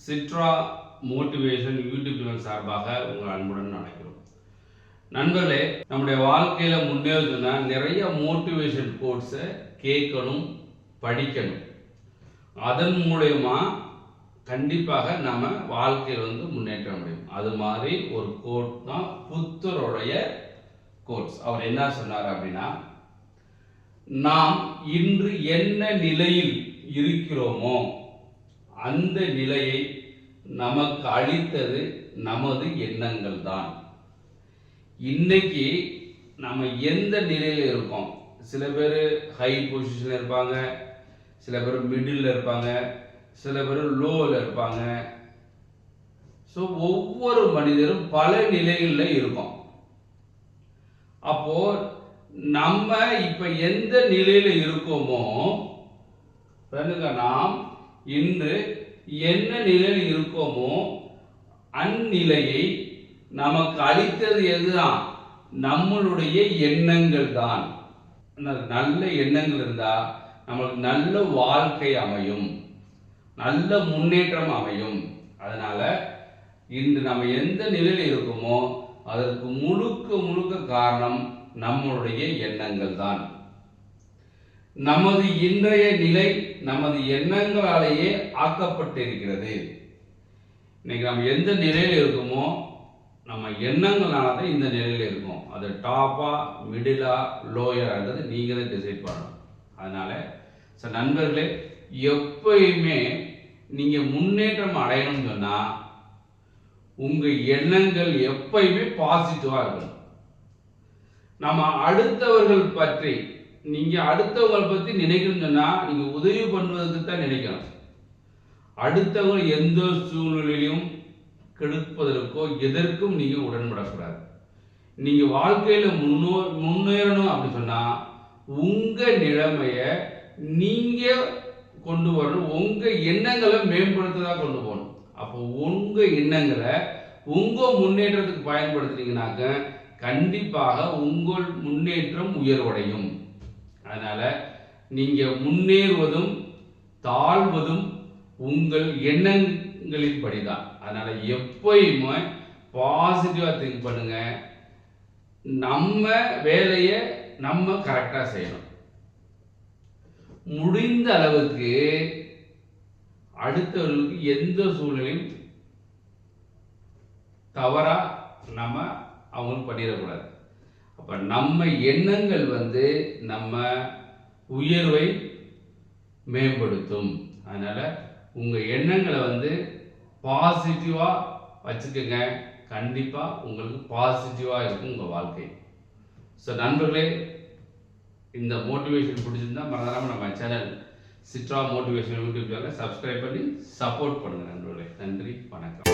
சிட்ரா motivation YouTube channel சார்பாக உங்கள் அன்புடன் அழைக்கிறோம். நண்பர்களே, நம்முடைய வாழ்க்கையில் முன்னேறதுன்னா நிறைய மோட்டிவேஷன் கோட்ஸை கேட்கணும், படிக்கணும். அதன் மூலயமா கண்டிப்பாக நம்ம வாழ்க்கையில் முன்னேற்ற முடியும். அது மாதிரி ஒரு கோட் தான் புத்தருடைய கோட்ஸ். அவர் என்ன சொன்னார் அப்படின்னா, நாம் இன்று என்ன நிலையில் இருக்கிறோமோ அந்த நிலையை நமக்கு அளித்தது நமது எண்ணங்கள் தான். இன்னைக்கு நம்ம எந்த நிலையில் இருக்கோம்? சில பேர் ஹை பொசிஷனில் இருப்பாங்க, சில பேர் மிடில் இருப்பாங்க, சில பேர் லோவில் இருப்பாங்க. ஸோ ஒவ்வொரு மனிதரும் பல நிலைகளில் இருக்கும். அப்போ நம்ம இப்ப எந்த நிலையில இருக்கோமோ, நாம் இன்று என்ன நிலையில் இருக்கோமோ அந்நிலையை நமக்கு அளித்தது எதுதான்? நம்மளுடைய எண்ணங்கள் தான். நல்ல எண்ணங்கள் இருந்தா நமக்கு நல்ல வாழ்க்கை அமையும், நல்ல முன்னேற்றம் அமையும். அதனால இன்று நம்ம எந்த நிலையில் இருக்கோமோ அதற்கு முழுக்க முழுக்க காரணம் நம்மளுடைய எண்ணங்கள் தான். நமது இன்றைய நிலை நமது எண்ணங்களாலேயே ஆக்கப்பட்டிருக்கிறது. இன்னைக்கு நம்ம எந்த நிலையில் இருக்கோமோ நம்ம எண்ணங்களால தான் இந்த நிலையில் இருக்கும். அது டாப்பா, மிடிலா, லோயர்ன்றது நீங்க தான் டிசைட் பண்ணணும். அதனால நண்பர்களே, எப்பயுமே நீங்க முன்னேற்றம் அடையணும்னு சொன்னா உங்க எண்ணங்கள் எப்பயுமே பாசிட்டிவா இருக்கணும். நம்ம அடுத்தவர்கள் பற்றி நினைக்கணும்னு சொன்னா நீங்க உதவி பண்ணுவதற்கு தான் நினைக்கணும். அடுத்தவங்க எந்த சூழ்நிலையிலும் கெடுப்பதற்கோ எதற்கும் நீங்க உடன்படக்கூடாது. நீங்க வாழ்க்கையில முன்னேறணும் அப்படின்னு சொன்னா உங்க நிலைமைய நீங்க கொண்டு வரணும். உங்க எண்ணங்களை மேம்படுத்ததான் கொண்டு போகணும். அப்போ உங்க எண்ணங்களை உங்க முன்னேற்றத்துக்கு பயன்படுத்துறீங்கன்னாக்க கண்டிப்பாக உங்கள் முன்னேற்றம் உயர்வடையும். அதனால நீங்க முன்னேறுவதும் தாழ்வதும் உங்கள் எண்ணங்களின் படிதான். அதனால எப்பயுமே பாசிட்டிவா திங்க் பண்ணுங்க. நம்ம வேலையை நம்ம கரெக்டா செய்யணும். முடிந்த அளவுக்கு அடுத்தவர்களுக்கு எந்த சூழ்நிலையும் தவறா நம்ம அவங்களுக்கு பண்ணிடக்கூடாது. அப்ப நம்ம எண்ணங்கள் நம்ம உயர்வை மேம்படுத்தும். அதனால உங்க எண்ணங்களை பாசிட்டிவா வச்சுக்கோங்க. கண்டிப்பா உங்களுக்கு பாசிட்டிவா இருக்கும் உங்க வாழ்க்கை. ஸோ நண்பர்களே, இந்த மோட்டிவேஷன் பிடிச்சிருந்தா மறந்துடாம நம்ம சேனல் சிட்ரா மோட்டிவேஷன் யூடியூப் சேனலை சப்ஸ்கிரைப் பண்ணி சப்போர்ட் பண்ணுங்க நண்பர்களே. நன்றி, வணக்கம்.